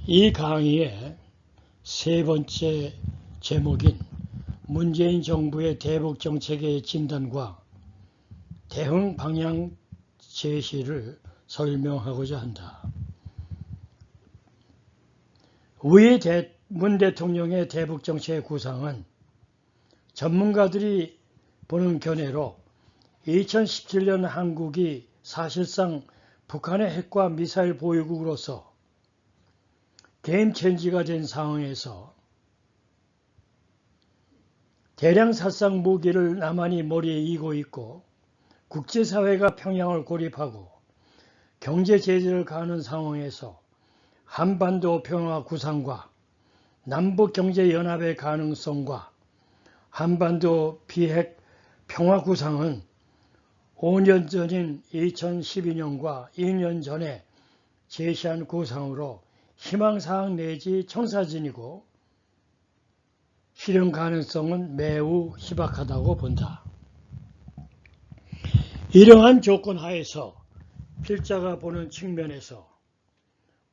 이 강의의 세 번째 제목인 문재인 정부의 대북 정책의 진단과 대응 방향 제시를 설명하고자 한다. 위 문 대통령의 대북 정책의 구상은 전문가들이 보는 견해로 2017년 한국이 사실상 북한의 핵과 미사일 보유국으로서 게임 체인지가 된 상황에서 대량 살상 무기를 남한이 머리에 이고 있고 국제사회가 평양을 고립하고 경제 제재를 가하는 상황에서 한반도 평화 구상과 남북경제연합의 가능성과 한반도 비핵 평화 구상은 5년 전인 2012년과 2년 전에 제시한 구상으로 희망사항 내지 청사진이고 실현 가능성은 매우 희박하다고 본다. 이러한 조건 하에서 필자가 보는 측면에서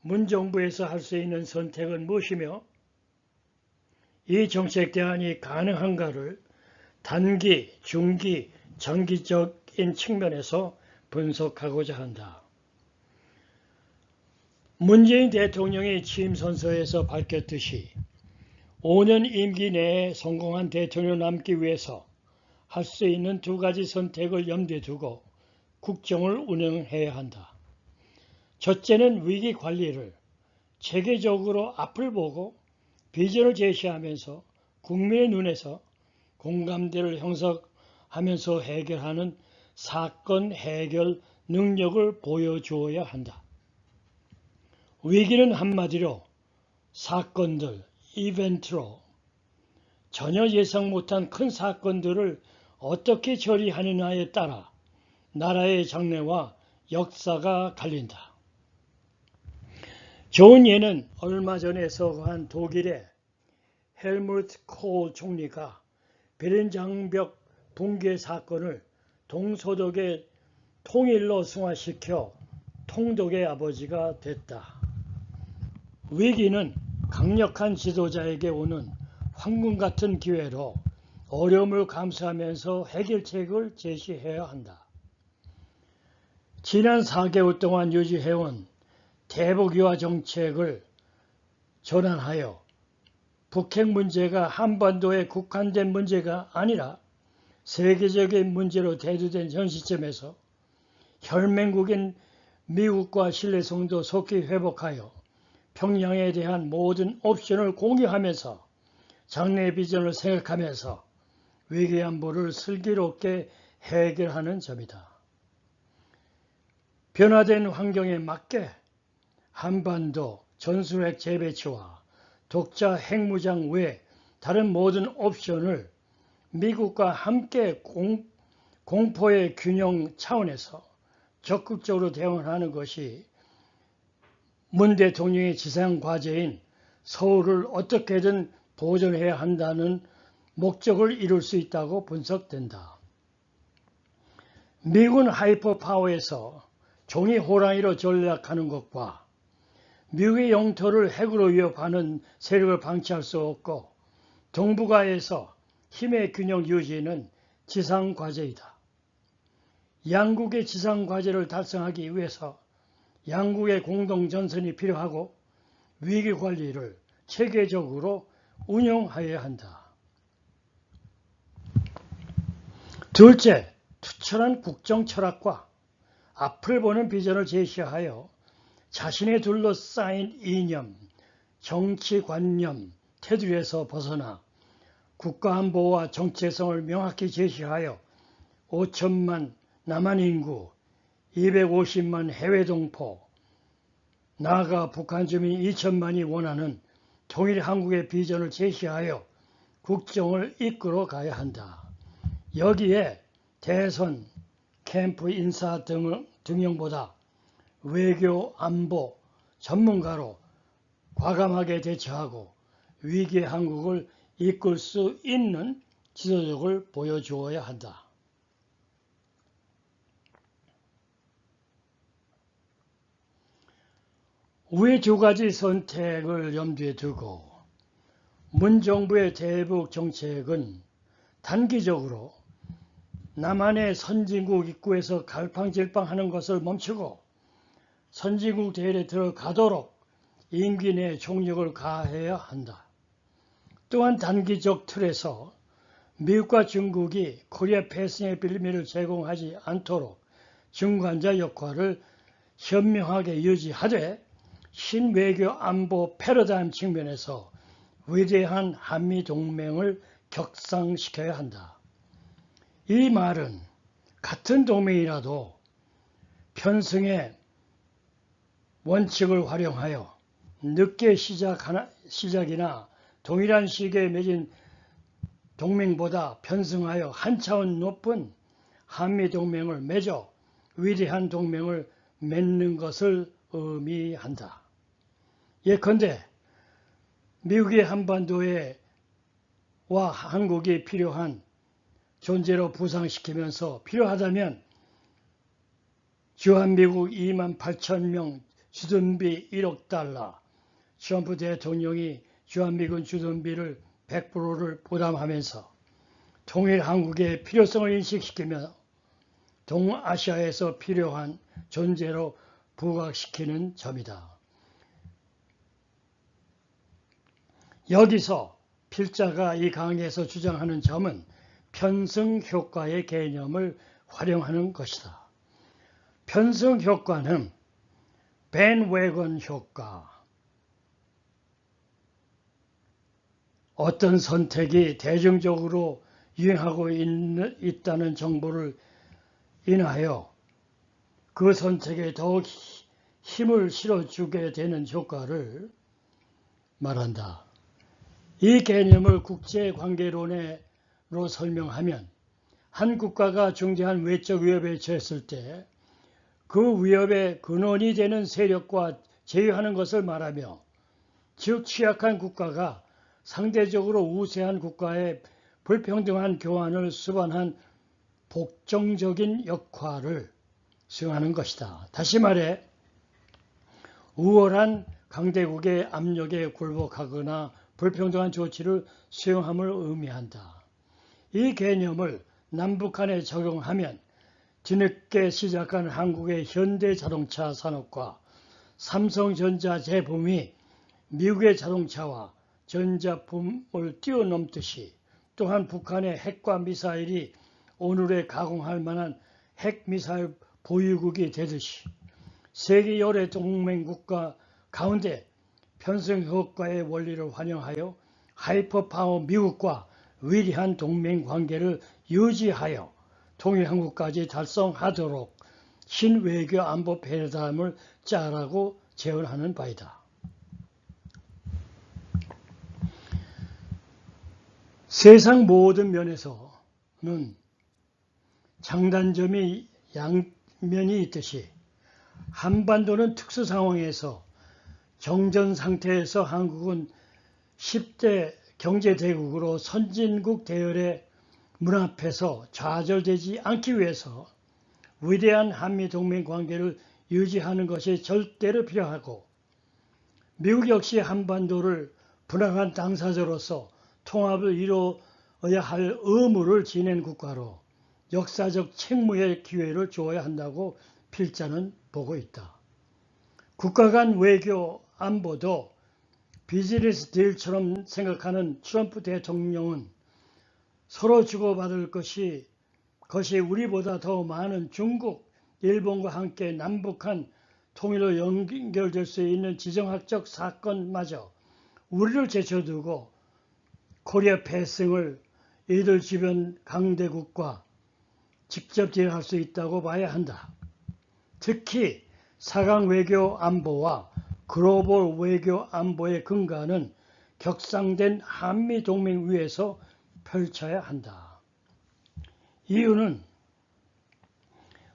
문 정부에서 할 수 있는 선택은 무엇이며 이 정책 대안이 가능한가를 단기, 중기, 장기적인 측면에서 분석하고자 한다. 문재인 대통령의 취임 선서에서 밝혔듯이 5년 임기 내에 성공한 대통령 남기 위해서 할 수 있는 두 가지 선택을 염두에 두고 국정을 운영해야 한다. 첫째는 위기 관리를 체계적으로 앞을 보고 비전을 제시하면서 국민의 눈에서 공감대를 형성하면서 해결하는 사건 해결 능력을 보여주어야 한다. 위기는 한마디로 사건들, 이벤트로 전혀 예상 못한 큰 사건들을 어떻게 처리하느냐에 따라 나라의 장래와 역사가 갈린다. 좋은 예는 얼마 전에 서거한 독일의 헬무트 콜 총리가 베를린 장벽 붕괴 사건을 동서독의 통일로 승화시켜 통독의 아버지가 됐다. 위기는 강력한 지도자에게 오는 황금 같은 기회로 어려움을 감수하면서 해결책을 제시해야 한다. 지난 4개월 동안 유지해온 대북 유화 정책을 전환하여 북핵 문제가 한반도에 국한된 문제가 아니라 세계적인 문제로 대두된 현 시점에서 혈맹국인 미국과 신뢰성도 속히 회복하여 평양에 대한 모든 옵션을 공유하면서 장래 비전을 생각하면서 위기 안보를 슬기롭게 해결하는 점이다. 변화된 환경에 맞게 한반도 전술핵 재배치와 독자 핵무장 외 다른 모든 옵션을 미국과 함께 공포의 균형 차원에서 적극적으로 대응하는 것이 문 대통령의 지상과제인 서울을 어떻게든 보존해야 한다는 목적을 이룰 수 있다고 분석된다. 미군 하이퍼파워에서 종이 호랑이로 전략하는 것과 미국의 영토를 핵으로 위협하는 세력을 방치할 수 없고 동북아에서 힘의 균형 유지는 지상과제이다. 양국의 지상과제를 달성하기 위해서 양국의 공동전선이 필요하고 위기관리를 체계적으로 운영해야 한다. 둘째, 투철한 국정 철학과 앞을 보는 비전을 제시하여 자신에 둘러싸인 이념, 정치관념, 테두리에서 벗어나 국가안보와 정체성을 명확히 제시하여 5천만 남한 인구, 250만 해외 동포, 나아가 북한 주민 2천만이 원하는 통일 한국의 비전을 제시하여 국정을 이끌어 가야 한다. 여기에 대선, 캠프 인사 등용보다 외교, 안보 전문가로 과감하게 대처하고 위기의 한국을 이끌 수 있는 지도력을 보여주어야 한다. 위 두 가지 선택을 염두에 두고 문 정부의 대북 정책은 단기적으로 남한의 선진국 입구에서 갈팡질팡하는 것을 멈추고 선진국 대열에 들어가도록 임기 내 총력을 가해야 한다. 또한 단기적 틀에서 미국과 중국이 코리아 패싱의 빌미를 제공하지 않도록 중간자 역할을 현명하게 유지하되 신외교 안보 패러다임 측면에서 위대한 한미동맹을 격상시켜야 한다. 이 말은 같은 동맹이라도 편승의 원칙을 활용하여 늦게 시작이나 동일한 시기에 맺은 동맹보다 편승하여 한 차원 높은 한미동맹을 맺어 위대한 동맹을 맺는 것을 의미한다. 예컨대 미국이 한반도와 한국이 필요한 존재로 부상시키면서 필요하다면 주한미국 28,000명 주둔비 1억 달러, 트럼프 대통령이 주한미군 주둔비를 100%를 부담하면서 통일 한국의 필요성을 인식시키며 동아시아에서 필요한 존재로 부각시키는 점이다. 여기서 필자가 이 강의에서 주장하는 점은 편승 효과의 개념을 활용하는 것이다. 편승 효과는 밴웨건 효과, 어떤 선택이 대중적으로 유행하고 있다는 정보를 인하여 그 선택에 더욱 힘을 실어주게 되는 효과를 말한다. 이 개념을 국제관계론으로 설명하면 한 국가가 중대한 외적 위협에 처했을 때 그 위협의 근원이 되는 세력과 제휴하는 것을 말하며, 즉 취약한 국가가 상대적으로 우세한 국가의 불평등한 교환을 수반한 복종적인 역할을 수행하는 것이다. 다시 말해 우월한 강대국의 압력에 굴복하거나 불평등한 조치를 수행함을 의미한다. 이 개념을 남북한에 적용하면 뒤늦게 시작한 한국의 현대자동차 산업과 삼성전자 제품이 미국의 자동차와 전자품을 뛰어넘듯이, 또한 북한의 핵과 미사일이 오늘에 가공할 만한 핵미사일 보유국이 되듯이 세계 여러 동맹국가 가운데 편승 효과의 원리를 활용하여 하이퍼파워 미국과 위대한 동맹 관계를 유지하여 통일 한국까지 달성하도록 신외교 안보 패러다임을 짜라고 제언하는 바이다. 세상 모든 면에서는 장단점이 양면이 있듯이 한반도는 특수 상황에서 정전 상태에서 한국은 10대 경제대국으로 선진국 대열의 문 앞에서 좌절되지 않기 위해서 위대한 한미동맹 관계를 유지하는 것이 절대로 필요하고, 미국 역시 한반도를 분화한 당사자로서 통합을 이루어야 할 의무를 지닌 국가로 역사적 책무의 기회를 주어야 한다고 필자는 보고 있다. 국가 간 외교 안보도 비즈니스 딜처럼 생각하는 트럼프 대통령은 서로 주고받을 것이 우리보다 더 많은 중국, 일본과 함께 남북한 통일로 연결될 수 있는 지정학적 사건마저 우리를 제쳐두고 코리아 패싱을 이들 주변 강대국과 직접 딜할 수 있다고 봐야 한다. 특히 4강 외교 안보와 글로벌 외교 안보의 근간은 격상된 한미 동맹 위에서 펼쳐야 한다. 이유는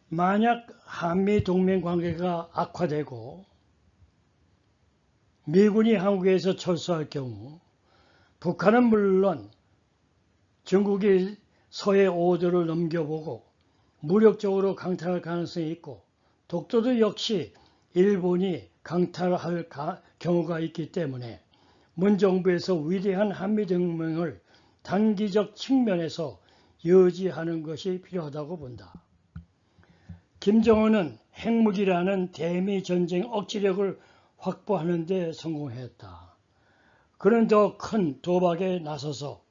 만약 한미 동맹 관계가 악화되고 미군이 한국에서 철수할 경우 북한은 물론 중국이 서해 오도를 넘겨보고 무력적으로 강탈할 가능성이 있고, 독도도 역시 일본이 강탈할 경우가 있기 때문에 문정부에서 위대한 한미동맹을 단기적 측면에서 유지하는 것이 필요하다고 본다. 김정은은 핵무기라는 대미 전쟁 억지력을 확보하는 데 성공했다. 그는 더 큰 도박에 나서서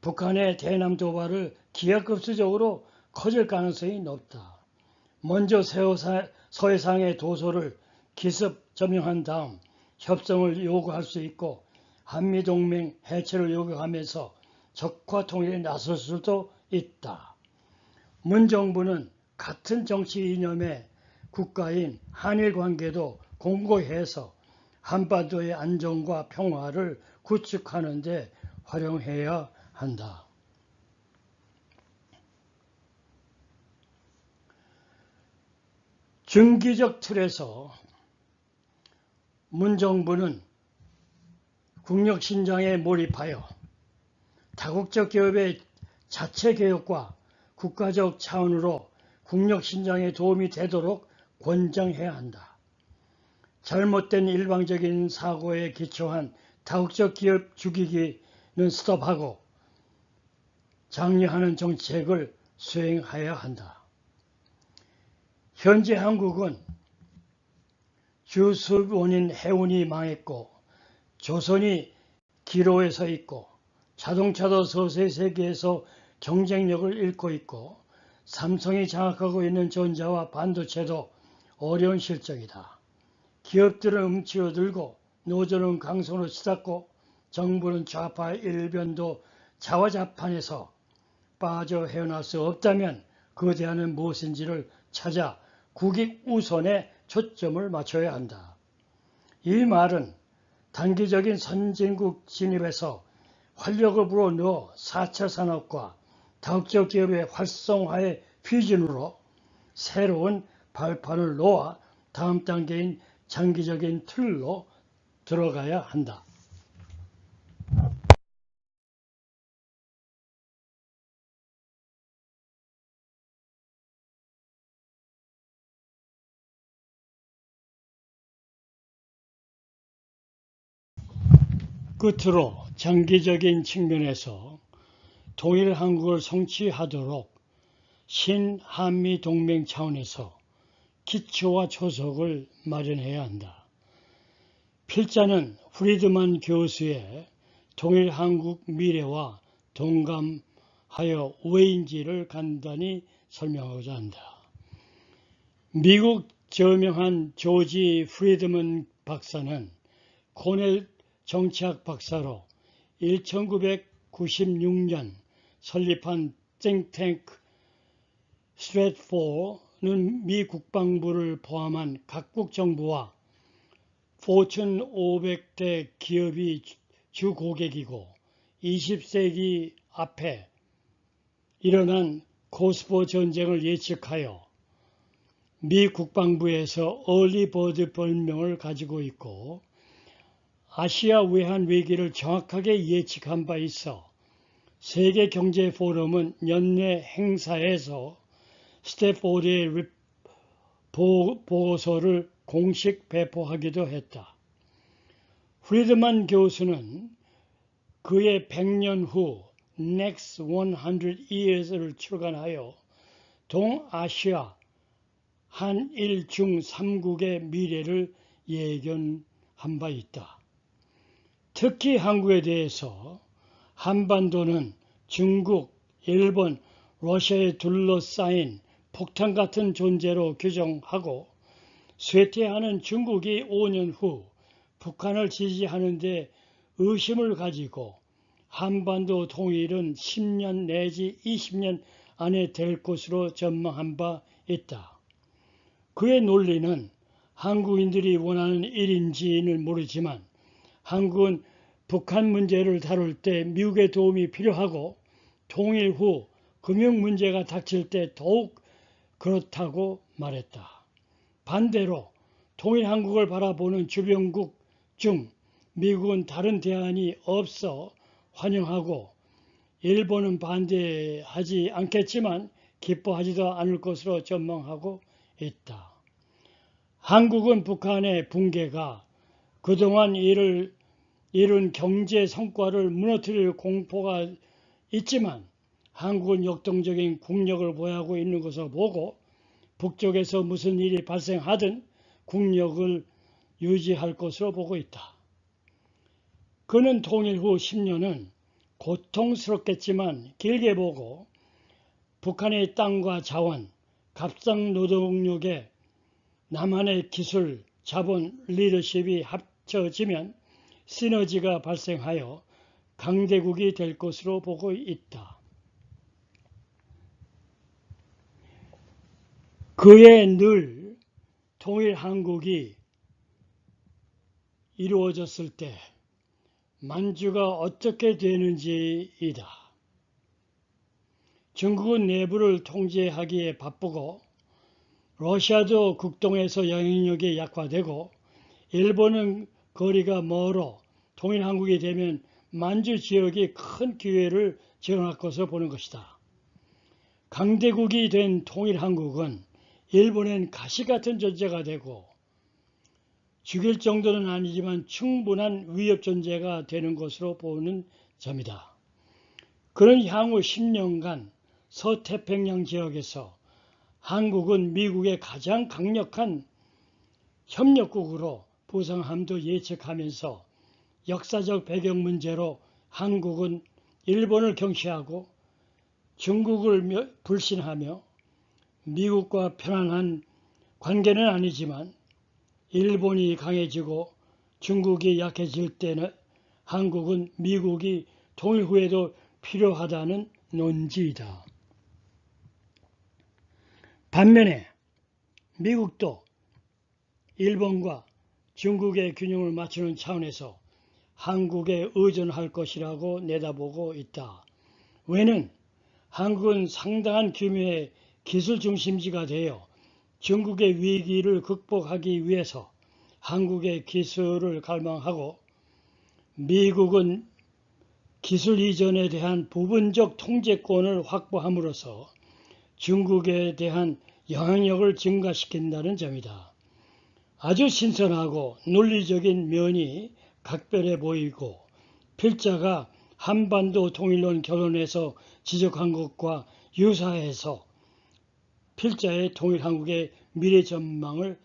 북한의 대남 도발을 기하급수적으로 커질 가능성이 높다. 먼저 서해상의 도소를 기습 점령한 다음 협상을 요구할 수 있고 한미동맹 해체를 요구하면서 적화 통일에 나설 수도 있다. 문정부는 같은 정치 이념의 국가인 한일 관계도 공고해서 한반도의 안정과 평화를 구축하는 데 활용해야 한다. 중기적 틀에서 문정부는 국력 신장에 몰입하여 다국적 기업의 자체 개혁과 국가적 차원으로 국력 신장에 도움이 되도록 권장해야 한다. 잘못된 일방적인 사고에 기초한 다국적 기업 죽이기는 스톱하고 장려하는 정책을 수행해야 한다. 현재 한국은 주수입 원인 해운이 망했고 조선이 기로에 서 있고 자동차도 서서히 세계에서 경쟁력을 잃고 있고 삼성이 장악하고 있는 전자와 반도체도 어려운 실정이다. 기업들은 움츠러들고 노조는 강성으로 치닫고 정부는 좌파 일변도 자화자판에서 빠져 헤어날 수 없다면 그 대안은 무엇인지를 찾아 국익 우선에 초점을 맞춰야 한다. 이 말은 단기적인 선진국 진입에서 활력을 불어넣어 4차 산업과 다국적 기업의 활성화의 비전으로 새로운 발판을 놓아 다음 단계인 장기적인 틀로 들어가야 한다. 끝으로 장기적인 측면에서 통일 한국을 성취하도록 신한미 동맹 차원에서 기초와 초석을 마련해야 한다. 필자는 프리드만 교수의 통일 한국 미래와 동감하여 왜인지를 간단히 설명하고자 한다. 미국 저명한 조지 프리드먼 박사는 코넬 정치학 박사로 1996년 설립한 띵탱크 스트래트포는 미 국방부를 포함한 각국 정부와 포춘 500대 기업이 주고객이고 20세기 앞에 일어난 코스포 전쟁을 예측하여 미 국방부에서 얼리버드 별명을 가지고 있고 아시아 외환 위기를 정확하게 예측한 바 있어 세계경제포럼은 연내 행사에서 스탠포드의 보고서를 공식 배포하기도 했다. 프리드만 교수는 그의 100년 후 Next 100 Years를 출간하여 동아시아 한일 중 3국의 미래를 예견한 바 있다. 특히 한국에 대해서 한반도는 중국, 일본, 러시아에 둘러싸인 폭탄 같은 존재로 규정하고 쇠퇴하는 중국이 5년 후 북한을 지지하는 데 의심을 가지고 한반도 통일은 10년 내지 20년 안에 될 것으로 전망한 바 있다. 그의 논리는 한국인들이 원하는 일인지는 모르지만 한국은 북한 문제를 다룰 때 미국의 도움이 필요하고 통일 후 금융 문제가 닥칠 때 더욱 그렇다고 말했다. 반대로 통일 한국을 바라보는 주변국 중 미국은 다른 대안이 없어 환영하고 일본은 반대하지 않겠지만 기뻐하지도 않을 것으로 전망하고 있다. 한국은 북한의 붕괴가 그동안 이룬 경제 성과를 무너뜨릴 공포가 있지만 한국은 역동적인 국력을 보유하고 있는 것을 보고 북쪽에서 무슨 일이 발생하든 국력을 유지할 것으로 보고 있다. 그는 통일 후 10년은 고통스럽겠지만 길게 보고 북한의 땅과 자원, 값싼 노동력에 남한의 기술, 자본, 리더십이 합쳐지면 시너지가 발생하여 강대국이 될 것으로 보고 있다. 그의 늘 통일 한국이 이루어졌을 때 만주가 어떻게 되는지이다. 중국은 내부를 통제하기에 바쁘고 러시아도 극동에서 영향력이 약화되고 일본은 거리가 멀어 통일 한국이 되면 만주 지역이 큰 기회를 제공할 것으로 보는 것이다. 강대국이 된 통일 한국은 일본엔 가시같은 존재가 되고 죽일 정도는 아니지만 충분한 위협 존재가 되는 것으로 보는 점이다. 그는 향후 10년간 서태평양 지역에서 한국은 미국의 가장 강력한 협력국으로 부상함도 예측하면서 역사적 배경 문제로 한국은 일본을 경시하고 중국을 불신하며 미국과 편안한 관계는 아니지만 일본이 강해지고 중국이 약해질 때는 한국은 미국이 통일 후에도 필요하다는 논지이다. 반면에 미국도 일본과 중국의 균형을 맞추는 차원에서 한국에 의존할 것이라고 내다보고 있다. 왜는 한국은 상당한 규모의 기술 중심지가 되어 중국의 위기를 극복하기 위해서 한국의 기술을 갈망하고 미국은 기술 이전에 대한 부분적 통제권을 확보함으로써 중국에 대한 영향력을 증가시킨다는 점이다. 아주 신선하고 논리적인 면이 각별해 보이고 필자가 한반도 통일론 결론에서 지적한 것과 유사해서 필자의 통일 한국의 미래 전망을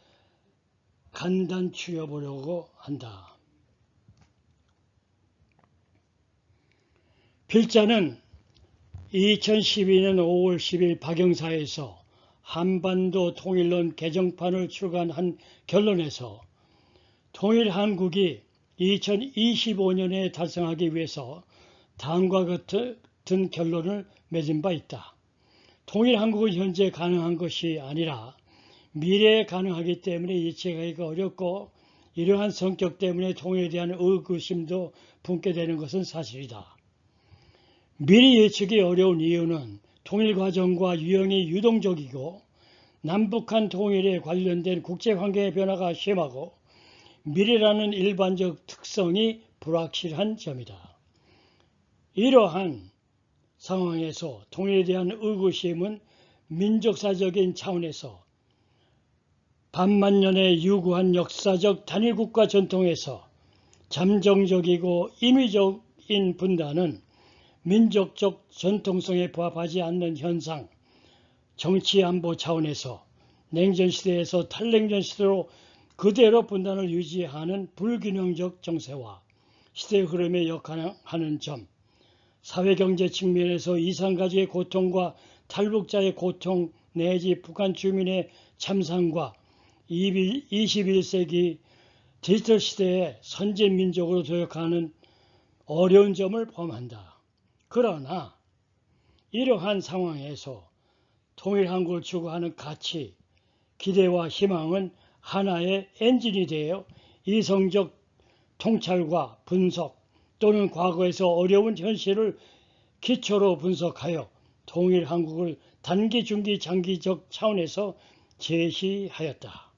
간단추려 보려고 한다. 필자는 2012년 5월 10일 박영사에서 한반도 통일론 개정판을 출간한 결론에서 통일 한국이 2025년에 달성하기 위해서 다음과 같은 결론을 맺은 바 있다. 통일 한국은 현재 가능한 것이 아니라 미래에 가능하기 때문에 예측하기가 어렵고 이러한 성격 때문에 통일에 대한 의구심도 품게 되는 것은 사실이다. 미래 예측이 어려운 이유는 통일 과정과 유형이 유동적이고 남북한 통일에 관련된 국제환경의 변화가 심하고 미래라는 일반적 특성이 불확실한 점이다. 이러한 상황에서 통일에 대한 의구심은 민족사적인 차원에서 반만년에 유구한 역사적 단일국가 전통에서 잠정적이고 인위적인 분단은 민족적 전통성에 부합하지 않는 현상, 정치안보 차원에서 냉전시대에서 탈냉전시대로 그대로 분단을 유지하는 불균형적 정세와 시대의 흐름에 역행하는 점, 사회경제 측면에서 이산가족의 고통과 탈북자의 고통 내지 북한 주민의 참상과 21세기 디지털 시대의 선진민족으로 도약하는 어려운 점을 포함한다. 그러나 이러한 상황에서 통일 한국을 추구하는 가치, 기대와 희망은 하나의 엔진이 되어 이성적 통찰과 분석 또는 과거에서 어려운 현실을 기초로 분석하여 통일 한국을 단기, 중기, 장기적 차원에서 제시하였다.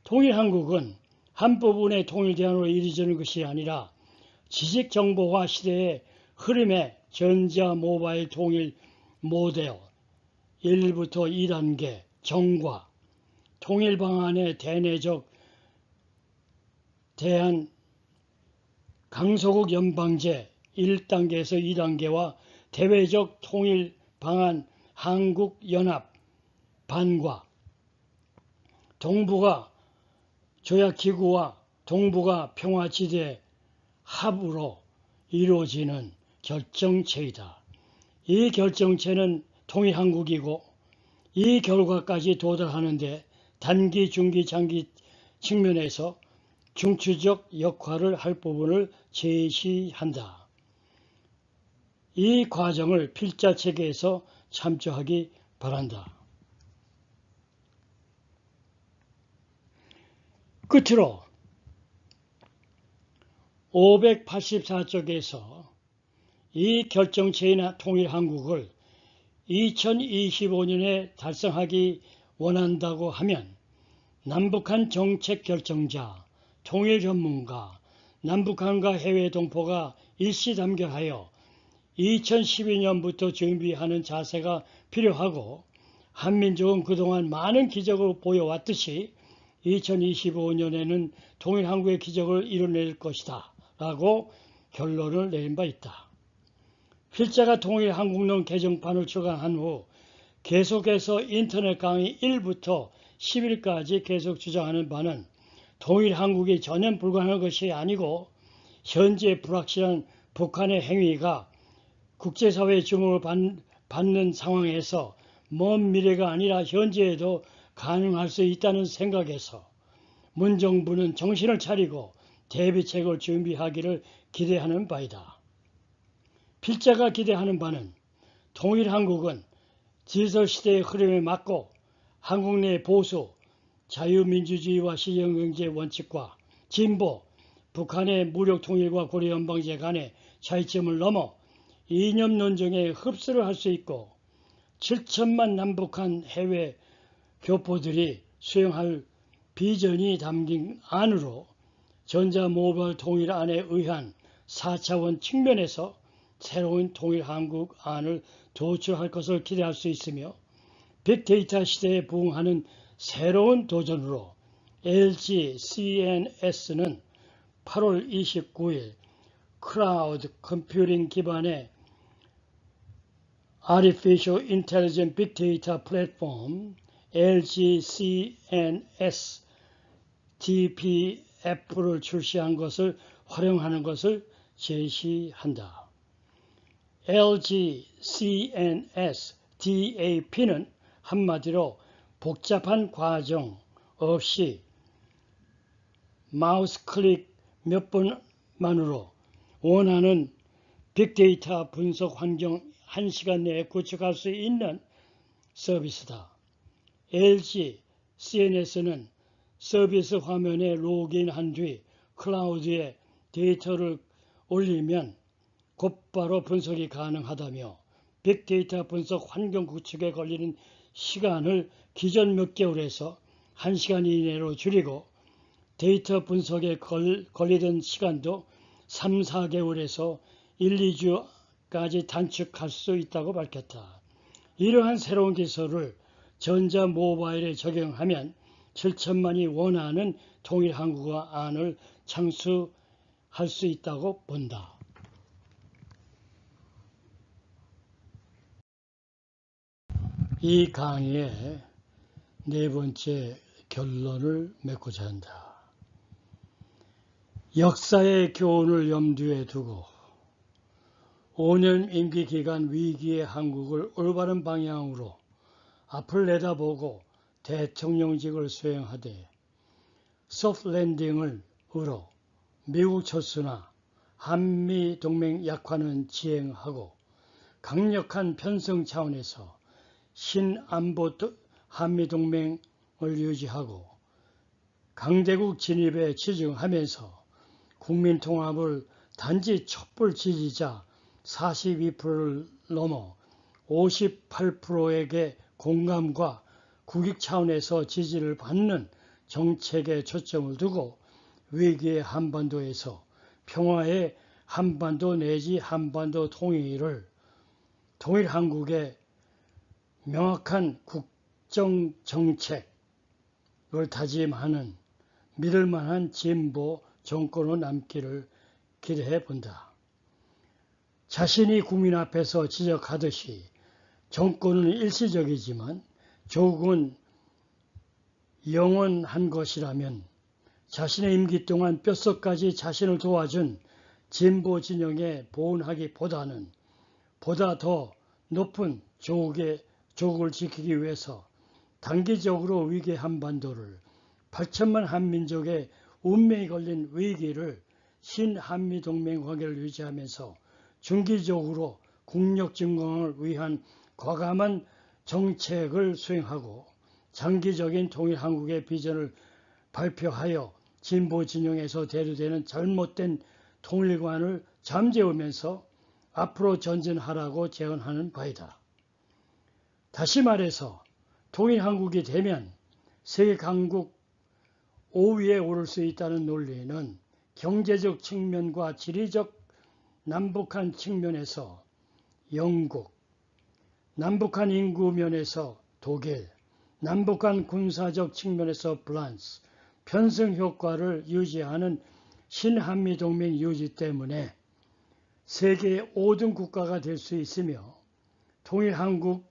통일 한국은 한부분의 통일 대안으로 이루어지는 것이 아니라 지식정보화 시대의 흐름에 전자 모바일 통일 모델 1부터 2단계 정과 통일 방안의 대내적 대한 강소국 연방제 1단계에서 2단계와 대외적 통일 방안 한국연합 반과 동북아 조약기구와 동북아 평화지대 합으로 이루어지는 결정체이다. 이 결정체는 통일한국이고 이 결과까지 도달하는데 단기, 중기, 장기 측면에서 중추적 역할을 할 부분을 제시한다. 이 과정을 필자체계에서 참조하기 바란다. 끝으로 584쪽에서 이 결정체인 통일한국을 2025년에 달성하기 원한다고 하면 남북한 정책 결정자, 통일 전문가, 남북한과 해외 동포가 일시담결하여 2012년부터 준비하는 자세가 필요하고 한민족은 그동안 많은 기적을 보여왔듯이 2025년에는 통일한국의 기적을 이뤄낼 것이다 라고 결론을 내린 바 있다. 필자가 통일한국론 개정판을 출간한 후 계속해서 인터넷 강의 1부터 10일까지 계속 주장하는 바는 통일한국이 전혀 불가능한 것이 아니고 현재 불확실한 북한의 행위가 국제사회의 주목을 받는 상황에서 먼 미래가 아니라 현재에도 가능할 수 있다는 생각에서 문정부는 정신을 차리고 대비책을 준비하기를 기대하는 바이다. 필자가 기대하는 바는 통일한국은 디지털시대의 흐름에 맞고 한국 내 보수, 자유민주주의와 시장경제 원칙과 진보, 북한의 무력통일과 고려연방제 간의 차이점을 넘어 이념 논쟁에 흡수를 할 수 있고 7천만 남북한 해외 교포들이 수용할 비전이 담긴 안으로 전자모바일 통일안에 의한 4차원 측면에서 새로운 통일한국 안을 도출할 것을 기대할 수 있으며 빅데이터 시대에 부응하는 새로운 도전으로 LG CNS는 8월 29일 클라우드 컴퓨팅 기반의 Artificial Intelligence Big Data 플랫폼 LG CNS DPF를 출시한 것을 활용하는 것을 제시한다. LG CNS DAP는 한마디로 복잡한 과정 없이 마우스 클릭 몇 번만으로 원하는 빅데이터 분석 환경 1시간 내에 구축할 수 있는 서비스다. LG CNS는 서비스 화면에 로그인한 뒤 클라우드에 데이터를 올리면 곧바로 분석이 가능하다며 빅데이터 분석 환경 구축에 걸리는 시간을 기존 몇 개월에서 1시간 이내로 줄이고 데이터 분석에 걸리던 시간도 3, 4개월에서 1, 2주까지 단축할 수 있다고 밝혔다. 이러한 새로운 기술을 전자 모바일에 적용하면 7천만이 원하는 통일한국어 안을 창수할 수 있다고 본다. 이 강의의 네 번째 결론을 맺고자 한다. 역사의 교훈을 염두에 두고 5년 임기 기간 위기의 한국을 올바른 방향으로 앞을 내다보고 대통령직을 수행하되 소프트 랜딩을 으로 미국 철수나 한미동맹 약화는 지행하고 강력한 편성 차원에서 신안보 한미동맹을 유지하고 강대국 진입에 치중하면서 국민통합을 단지 촛불 지지자 42%를 넘어 58%에게 공감과 국익 차원에서 지지를 받는 정책에 초점을 두고 위기의 한반도에서 평화의 한반도 내지 한반도 통일을 통일한국의 명확한 국정정책, 다짐하는 믿을만한 진보 정권으로 남기를 기대해 본다. 자신이 국민 앞에서 지적하듯이 정권은 일시적이지만 조국은 영원한 것이라면 자신의 임기 동안 뼛속까지 자신을 도와준 진보 진영에 보온하기보다는 보다 더 높은 조국을 지키기 위해서 단기적으로 위기 한반도를 8천만 한민족의 운명이 걸린 위기를 신한미동맹 관계를 유지하면서 중기적으로 국력 증강을 위한 과감한 정책을 수행하고 장기적인 통일한국의 비전을 발표하여 진보 진영에서 대두되는 잘못된 통일관을 잠재우면서 앞으로 전진하라고 제언하는 바이다. 다시 말해서 통일한국이 되면 세계 강국 5위에 오를 수 있다는 논리는 경제적 측면과 지리적 남북한 측면에서 영국, 남북한 인구 면에서 독일, 남북한 군사적 측면에서 프랑스, 편승 효과를 유지하는 신한미동맹 유지 때문에 세계의 5등 국가가 될 수 있으며 통일한국민은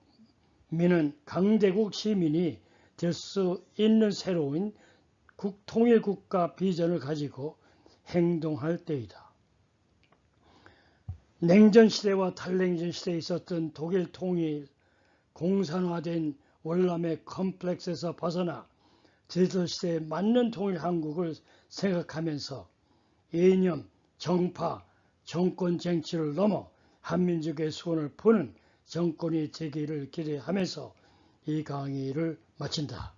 강대국 시민이 될 수 있는 새로운 통일국가 비전을 가지고 행동할 때이다. 냉전 시대와 탈냉전 시대에 있었던 독일 통일 공산화된 월남의 컴플렉스에서 벗어나 디지털 시대에 맞는 통일한국을 생각하면서 이념, 정파, 정권 쟁취를 넘어 한민족의 소원을 푸는 정권이 되기를 기대하면서 이 강의를 마친다.